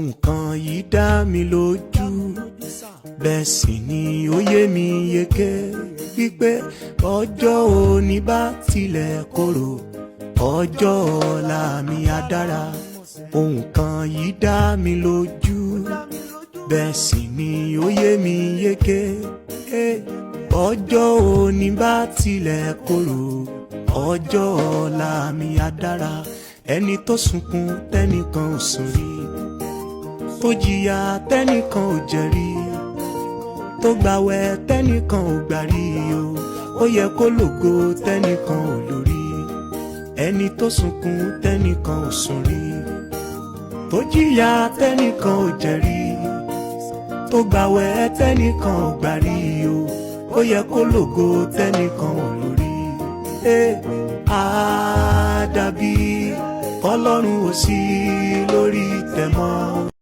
Nǹkan yìí dá mi lójú, bẹ́ẹ̀ sì ni ó yé mi yéké wípé ọjọ́ òní bá tilẹ̀ korò, ọjọ́ ọ̀la mi á dára. Ohun kan yìí dá mi lójú, bẹ́ẹ̀ sì ni ó yé mi yéké. Ọjọ́ òní bá tilẹ̀ korò, ọjọ́ ọ̀la mi á dára. Ẹni tó sunkún tẹ́nìkan ò sùn rí, tó jìyà tẹ́nìkan ò jẹ rí, tó gbàwẹ̀ tẹ́nìkan ò gbà rí o, ó yẹ kó lògo tẹ́nìkan ò lórí. Ẹni tó sunkún tẹ́nìkan ò sùn rí, tó jìyà tẹ́nìkan ò jẹ rí, tó gbàwẹ̀ tẹ́nìkan ò gbà rí o, ó yẹ kó lògo tẹ́nìkan ò lórí. Àdàbí Ọlọ́run ò sí lórí ìtẹ́ mọ́.